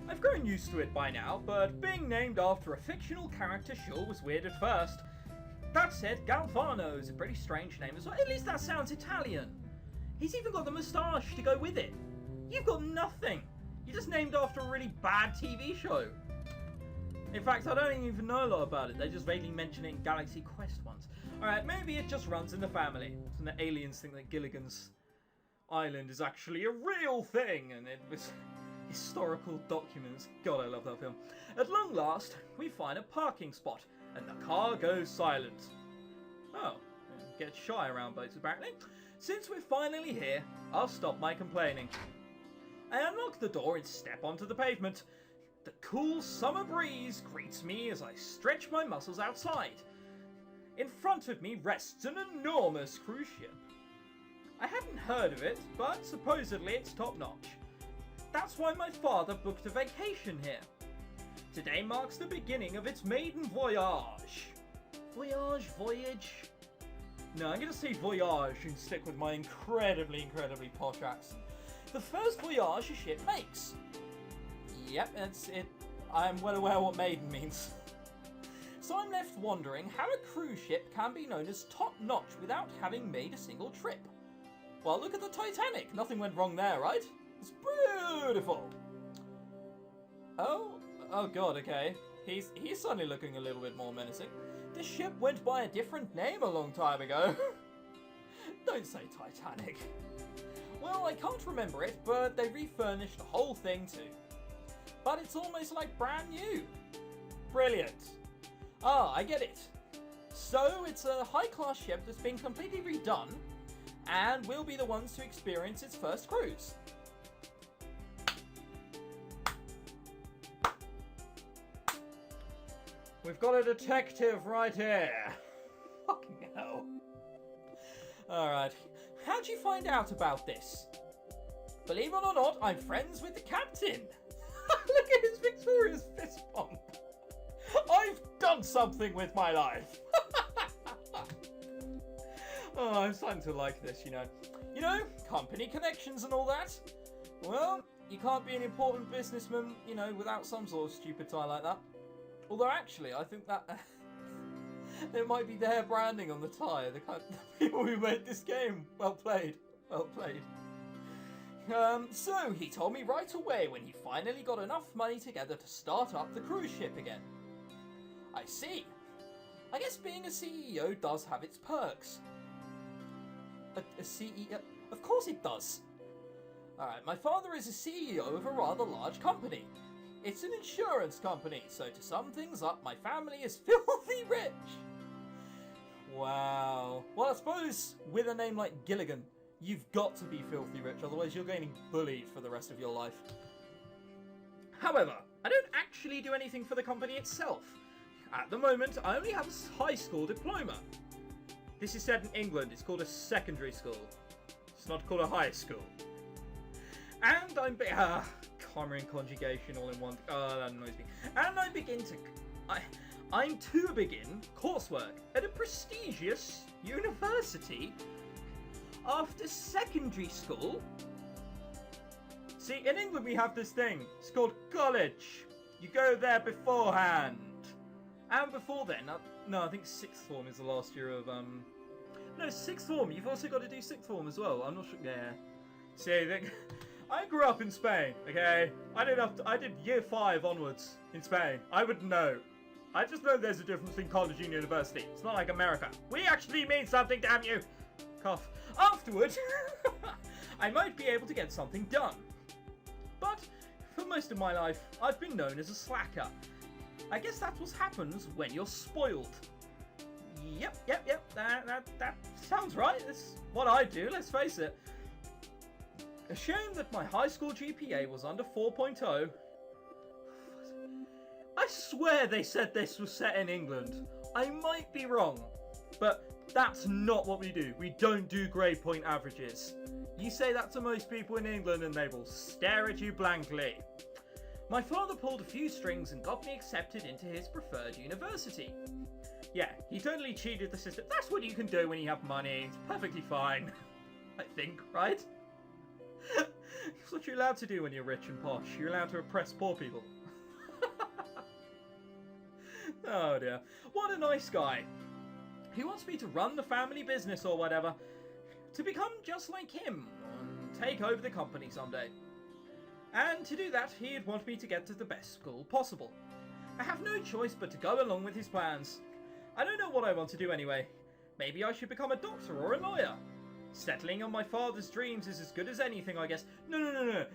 I've grown used to it by now, but being named after a fictional character sure was weird at first. That said, Galvano is a pretty strange name as well. At least that sounds Italian. He's even got the moustache to go with it. You've got nothing. You're just named after a really bad TV show. In fact, I don't even know a lot about it. They just vaguely mention it in Galaxy Quest once. Alright, maybe it just runs in the family. And the aliens think that Gilligan's Island is actually a real thing. And it was historical documents. God, I love that film. At long last, we find a parking spot. And the car goes silent. Oh, get shy around boats apparently. Since we're finally here, I'll stop my complaining. I unlock the door and step onto the pavement. The cool summer breeze greets me as I stretch my muscles outside. In front of me rests an enormous cruise ship. I hadn't heard of it, but supposedly it's top-notch. That's why my father booked a vacation here. Today marks the beginning of its maiden voyage. Voyage? No, I'm going to say voyage and stick with my incredibly posh accent. The first voyage a ship makes. Yep, that's it. I'm well aware what maiden means. So I'm left wondering how a cruise ship can be known as top-notch without having made a single trip. Well, look at the Titanic. Nothing went wrong there, right? It's beautiful. Oh god, okay. He's suddenly looking a little bit more menacing. The ship went by a different name a long time ago. Don't say Titanic. Well, I can't remember it, but they refurnished the whole thing too. But it's almost like brand new. Brilliant. Ah, I get it. So it's a high-class ship that's been completely redone, and we'll be the ones to experience its first cruise. We've got a detective right here. Fucking hell. Alright, how'd you find out about this? Believe it or not, I'm friends with the captain. Look at his victorious fist bump. I've done something with my life. Oh, I'm starting to like this, you know. You know, company connections and all that. Well, you can't be an important businessman, you know, without some sort of stupid tie like that. Although, actually, I think that there might be their branding on the tie. The people who made this game. Well played. Well played. So he told me right away when he finally got enough money together to start up the cruise ship again. I see. I guess being a CEO does have its perks. A CEO? Of course it does. Alright, my father is a CEO of a rather large company. It's an insurance company, so to sum things up, my family is filthy rich. Wow. Well, I suppose with a name like Gilligan, you've got to be filthy rich, otherwise you're getting bullied for the rest of your life. However, I don't actually do anything for the company itself. At the moment, I only have a high school diploma. This is set in England, it's called a secondary school. It's not called a high school. And I'm grammar and conjugation all in one. Oh, that annoys me. And I'm to begin coursework at a prestigious university after secondary school. See, in England we have this thing. It's called college. You go there beforehand. And before then, no, I think sixth form is the last year of no, sixth form. You've also got to do sixth form as well. I'm not sure. Yeah. See, I grew up in Spain, okay? I did year 5 onwards in Spain. I would know. I just know there's a difference between college and university. It's not like America. We actually mean something, damn you! Cough. Afterwards, I might be able to get something done. But for most of my life, I've been known as a slacker. I guess that's what happens when you're spoiled. Yep. That sounds right. That's what I do, let's face it. A shame that my high school GPA was under 4.0. I swear they said this was set in England. I might be wrong, but that's not what we do. We don't do grade point averages. You say that to most people in England and they will stare at you blankly. My father pulled a few strings and got me accepted into his preferred university. Yeah, he totally cheated the system. That's what you can do when you have money. It's perfectly fine. I think, right? That's what you're allowed to do when you're rich and posh. You're allowed to oppress poor people. Oh dear. What a nice guy. He wants me to run the family business or whatever. To become just like him. And take over the company someday. And to do that, he'd want me to get to the best school possible. I have no choice but to go along with his plans. I don't know what I want to do anyway. Maybe I should become a doctor or a lawyer. Settling on my father's dreams is as good as anything, I guess. No.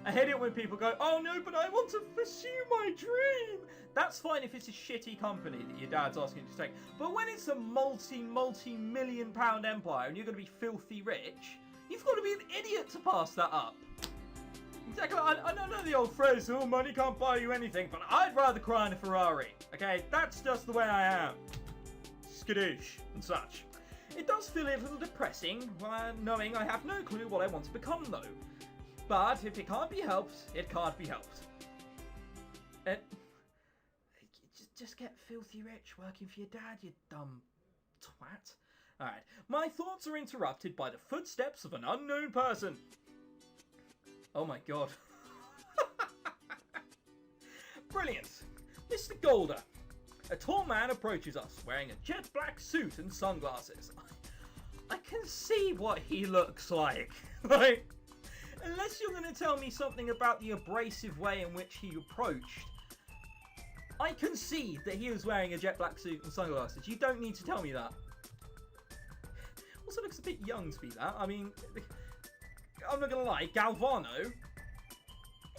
I hate it when people go, oh no, but I want to pursue my dream. That's fine if it's a shitty company that your dad's asking you to take. But when it's a multi-million pound empire and you're going to be filthy rich, you've got to be an idiot to pass that up. Exactly. I don't know the old phrase, oh, money can't buy you anything, but I'd rather cry in a Ferrari. Okay, that's just the way I am. Skadoosh and such. It does feel a little depressing, knowing I have no clue what I want to become, though. But if it can't be helped, it can't be helped. Just get filthy rich working for your dad, you dumb twat. Alright, my thoughts are interrupted by the footsteps of an unknown person. Oh my god. Brilliant. Mr. Golder. A tall man approaches us, wearing a jet black suit and sunglasses. I can see what he looks like. Like, unless you're going to tell me something about the abrasive way in which he approached, I can see that he was wearing a jet black suit and sunglasses. You don't need to tell me that. Also looks a bit young to be that. I mean, I'm not going to lie, Galvano,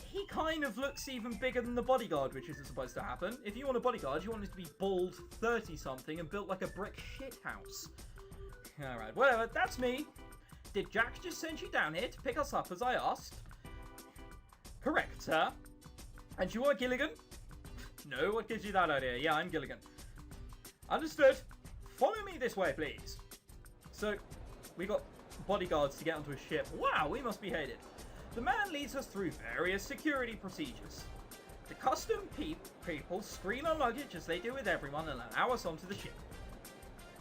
he kind of looks even bigger than the bodyguard, which isn't supposed to happen. If you want a bodyguard, you want him to be bald, 30-something, and built like a brick shithouse. Alright, whatever, that's me. Did Jack just send you down here to pick us up as I asked? Correct, sir. And you are Gilligan? No, what gives you that idea? Yeah, I'm Gilligan. Understood. Follow me this way, please. So, we got bodyguards to get onto a ship. Wow, we must be hated. The man leads us through various security procedures. The custom people screen our luggage as they do with everyone and allow us onto the ship.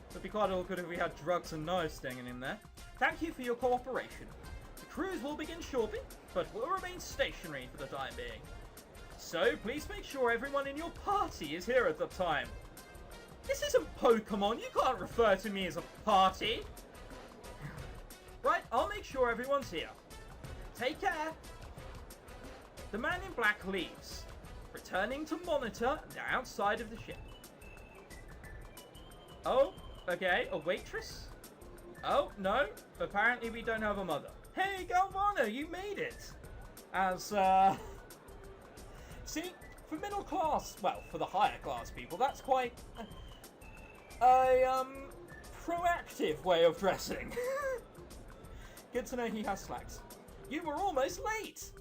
It would be quite awkward if we had drugs and knives staying in there. Thank you for your cooperation. The cruise will begin shortly, but will remain stationary for the time being. So, please make sure everyone in your party is here at the time. This isn't Pokemon, you can't refer to me as a party. Right, I'll make sure everyone's here. Take care. The man in black leaves, returning to monitor the outside of the ship. Oh, okay, a waitress? Oh, no, apparently we don't have a mother. Hey, Galvano, you made it! See, for middle class, well, for the higher class people, that's quite a proactive way of dressing. Good to know he has slacks. You were almost late!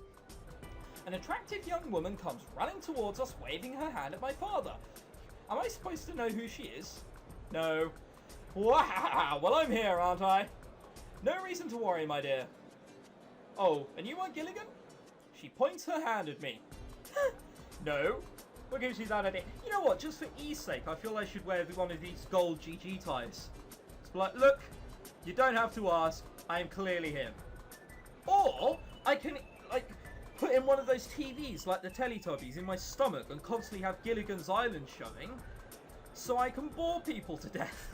An attractive young woman comes running towards us, waving her hand at my father. Am I supposed to know who she is? No. Wow, well I'm here, aren't I? No reason to worry, my dear. Oh, and you are Gilligan? She points her hand at me. No. What gives you that idea? You know what, just for ease sake, I feel I should wear one of these gold GG ties. It's like, look, you don't have to ask, I am clearly him. Or, I can, like, put in one of those TVs, like the Teletubbies, in my stomach and constantly have Gilligan's Island showing, so I can bore people to death.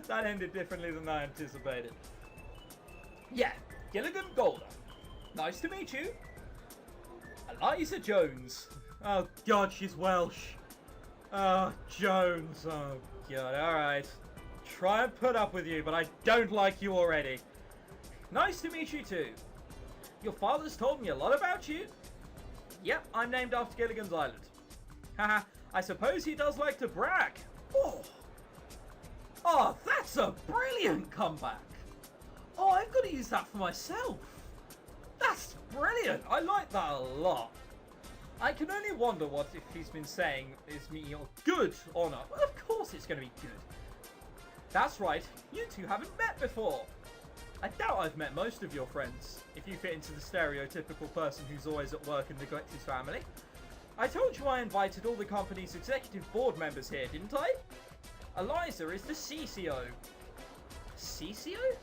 That ended differently than I anticipated. Yeah, Gilligan Golder. Nice to meet you. Eliza Jones. Oh god, she's Welsh. Oh, Jones. Oh god, alright. Try and put up with you, but I don't like you already. Nice to meet you too. Your father's told me a lot about you. Yep, I'm named after Gilligan's Island. Haha, I suppose he does like to brag. Oh, that's a brilliant comeback. Oh, I've got to use that for myself. That's brilliant. I like that a lot. I can only wonder what if he's been saying is me good or not. Well, of course it's going to be good. That's right, you two haven't met before. I doubt I've met most of your friends, if you fit into the stereotypical person who's always at work and neglects his family. I told you I invited all the company's executive board members here, didn't I? Eliza is the CCO. CCO?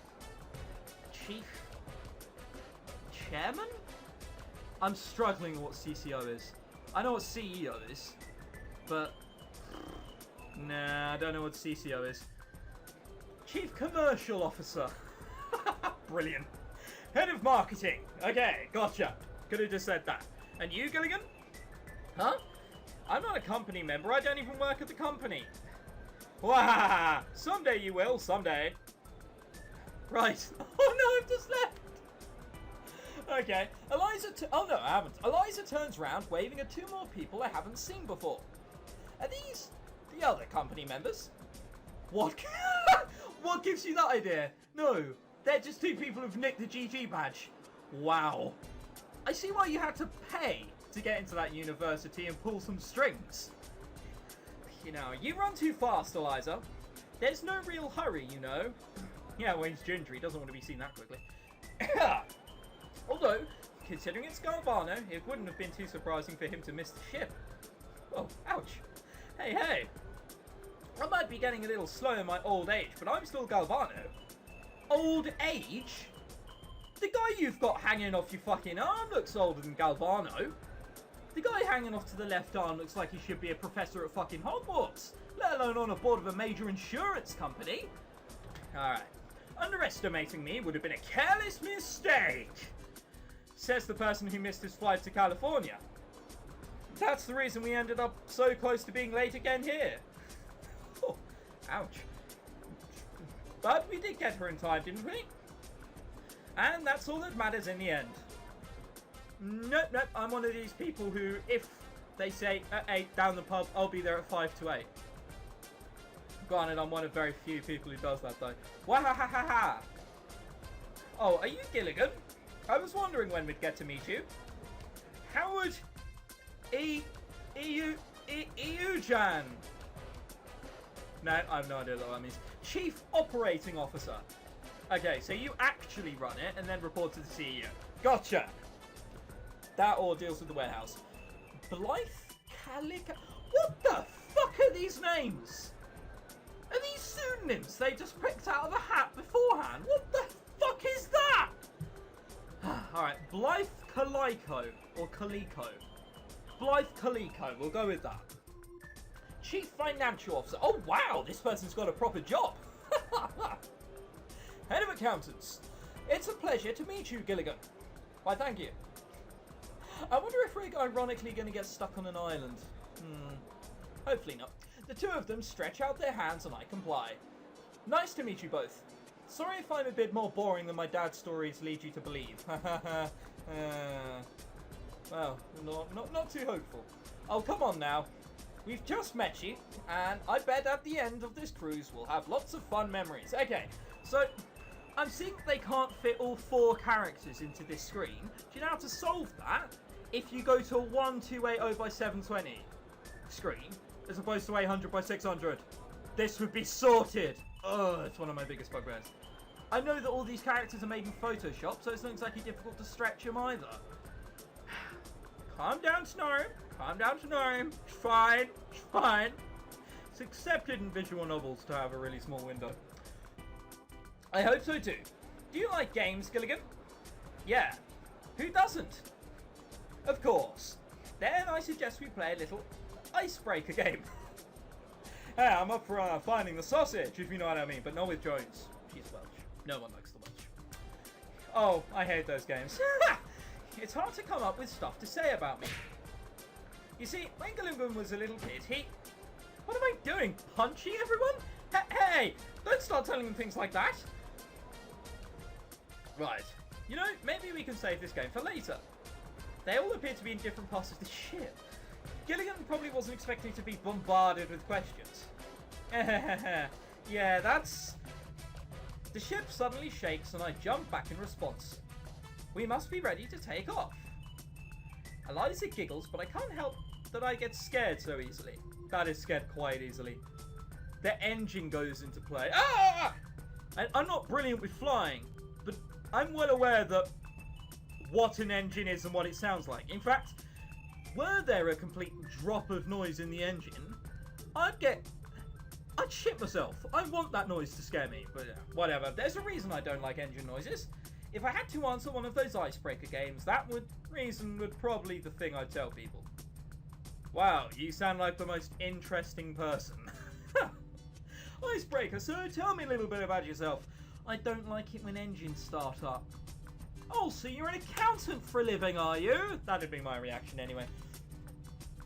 Chief chairman? I'm struggling with what CCO is. I know what CEO is, but nah, I don't know what CCO is. Chief Commercial Officer. Brilliant. Head of Marketing. Okay, gotcha. Could have just said that. And you, Gilligan? Huh? I'm not a company member. I don't even work at the company. Wah! Someday you will. Someday. Right. Oh no, I've just left. Okay. Oh no, I haven't. Eliza turns round, waving at two more people I haven't seen before. Are these the other company members? What? What gives you that idea? No, they're just two people who've nicked the GG badge. Wow. I see why you had to pay to get into that university and pull some strings. You know, you run too fast, Eliza. There's no real hurry, you know. Yeah, well, he's ginger. He doesn't want to be seen that quickly. Although, considering it's Galvano, it wouldn't have been too surprising for him to miss the ship. Oh, ouch. Hey, hey. I might be getting a little slow in my old age, but I'm still Galvano. Old age? The guy you've got hanging off your fucking arm looks older than Galvano. The guy hanging off to the left arm looks like he should be a professor at fucking Hogwarts, let alone on a board of a major insurance company. Alright. Underestimating me would have been a careless mistake, says the person who missed his flight to California. That's the reason we ended up so close to being late again here. Oh, ouch. But we did get her in time, didn't we? And that's all that matters in the end. Nope, nope, I'm one of these people who, if they say at 8 down the pub, I'll be there at 5 to 8. Granted, I'm one of very few people who does that though. Wahahaha! Oh, are you Gilligan? I was wondering when we'd get to meet you. Howard Eujan. No, I have no idea what that means. Chief Operating Officer. Okay, so you actually run it and then report to the CEO. Gotcha! That or deals with the warehouse. Blythe Calica. What the fuck are these names? Are these pseudonyms they just picked out of a hat beforehand? What the fuck is that? Alright, Blythe Calico. Or Calico. Blythe Calico, we'll go with that. Chief Financial Officer. Oh wow, this person's got a proper job. Head of Accountants. It's a pleasure to meet you, Gilligan. Why, thank you. I wonder if we're ironically going to get stuck on an island. Hopefully not. The two of them stretch out their hands and I comply. Nice to meet you both. Sorry if I'm a bit more boring than my dad's stories lead you to believe. Well, not too hopeful. Oh, come on now. We've just met you, and I bet at the end of this cruise we'll have lots of fun memories. Okay, so I'm seeing that they can't fit all 4 characters into this screen. Do you know how to solve that? If you go to a 1280 by 720 screen, as opposed to 800 by 600, this would be sorted. Oh, it's one of my biggest bugbears. I know that all these characters are made in Photoshop, so it's not exactly difficult to stretch them either. Calm down, Tenarium. Calm down, Tenarium. It's fine. It's fine. It's accepted in visual novels to have a really small window. I hope so too. Do you like games, Gilligan? Yeah. Who doesn't? Of course. Then I suggest we play a little icebreaker game. Hey, I'm up for finding the sausage, if you know what I mean, but not with Jones. She's Welsh. No one likes the Welsh. Oh, I hate those games. It's hard to come up with stuff to say about me. You see, when Gilligan was a little kid, he... What am I doing? Punching everyone? Hey! Don't start telling them things like that! Right. You know, maybe we can save this game for later. They all appear to be in different parts of the ship. Gilligan probably wasn't expecting to be bombarded with questions. Yeah, that's... The ship suddenly shakes and I jump back in response. We must be ready to take off. Eliza giggles, but I can't help that I get scared so easily. That is scared quite easily. The engine goes into play. Ah! And I'm not brilliant with flying, but I'm well aware that what an engine is and what it sounds like. In fact, were there a complete drop of noise in the engine, I'd shit myself. I want that noise to scare me, but whatever. There's a reason I don't like engine noises. If I had to answer one of those icebreaker games, reason would probably the thing I'd tell people. Wow, you sound like the most interesting person. Icebreaker, so tell me a little bit about yourself. I don't like it when engines start up. Oh, so you're an accountant for a living, are you? That'd be my reaction anyway.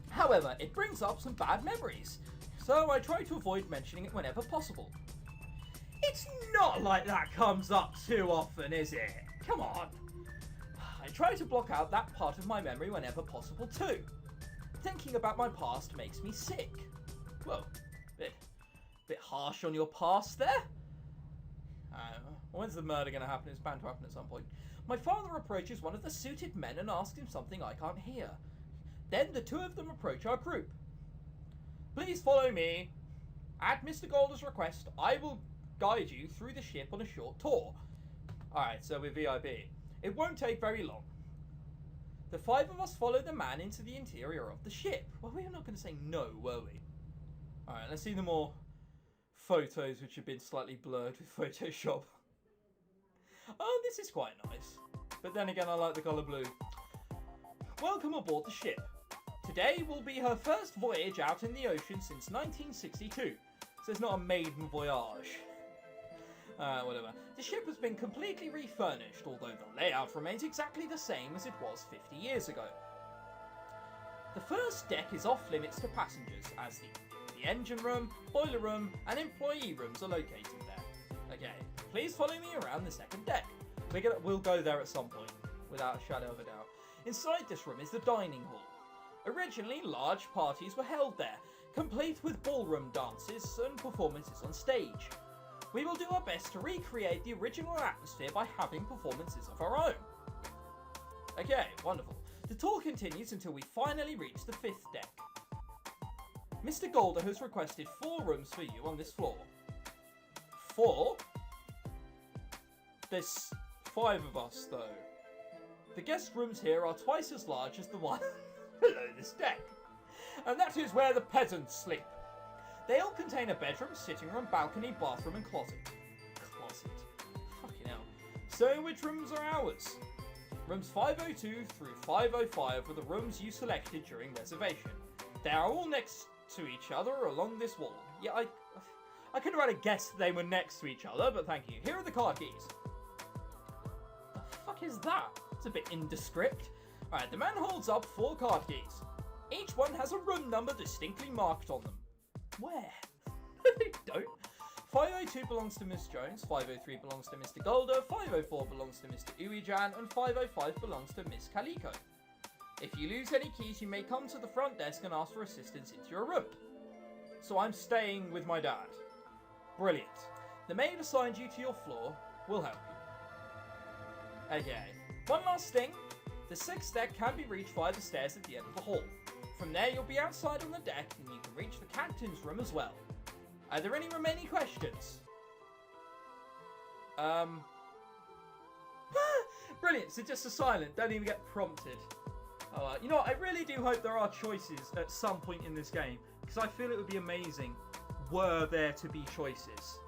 However, it brings up some bad memories, so I try to avoid mentioning it whenever possible. It's not like that comes up too often, is it? Come on. I try to block out that part of my memory whenever possible too. Thinking about my past makes me sick. Whoa, bit harsh on your past there. When's the murder going to happen? It's bound to happen at some point. My father approaches one of the suited men and asks him something I can't hear. Then the two of them approach our group. Please follow me. At Mr. Golder's request, I will guide you through the ship on a short tour. Alright, so we're VIP. It won't take very long. The five of us follow the man into the interior of the ship. Well, we're not going to say no, were we? Alright, let's see the more photos which have been slightly blurred with Photoshop. Oh, this is quite nice. But then again, I like the colour blue. Welcome aboard the ship. Today will be her first voyage out in the ocean since 1962. So it's not a maiden voyage. Whatever. The ship has been completely refurnished, although the layout remains exactly the same as it was 50 years ago. The first deck is off limits to passengers, as the engine room, boiler room, and employee rooms are located there. Okay, please follow me around the second deck. We'll go there at some point, without a shadow of a doubt. Inside this room is the dining hall. Originally, large parties were held there, complete with ballroom dances and performances on stage. We will do our best to recreate the original atmosphere by having performances of our own. Okay, wonderful. The tour continues until we finally reach the fifth deck. Mr. Golder has requested 4 rooms for you on this floor. 4? There's 5 of us, though. The guest rooms here are twice as large as the one below this deck. And that is where the peasants sleep. They all contain a bedroom, sitting room, balcony, bathroom and closet. Closet. Fucking hell. So which rooms are ours? Rooms 502 through 505 were the rooms you selected during reservation. They are all next to each other along this wall. Yeah, I could have had a guess they were next to each other, but thank you. Here are the card keys. The fuck is that? It's a bit indescript. Alright, the man holds up 4 card keys. Each one has a room number distinctly marked on them. Where? They don't. 502 belongs to Miss Jones, 503 belongs to Mr. Golder, 504 belongs to Mr. Uijan, and 505 belongs to Miss Calico. If you lose any keys, you may come to the front desk and ask for assistance into your room. So I'm staying with my dad. Brilliant. The maid assigned you to your floor will help you. Okay. One last thing. The 6th deck can be reached via the stairs at the end of the hall. From there, you'll be outside on the deck, and you can reach the captain's room as well. Are there any remaining questions? Brilliant, so just a silent, don't even get prompted. You know what, I really do hope there are choices at some point in this game, because I feel it would be amazing were there to be choices.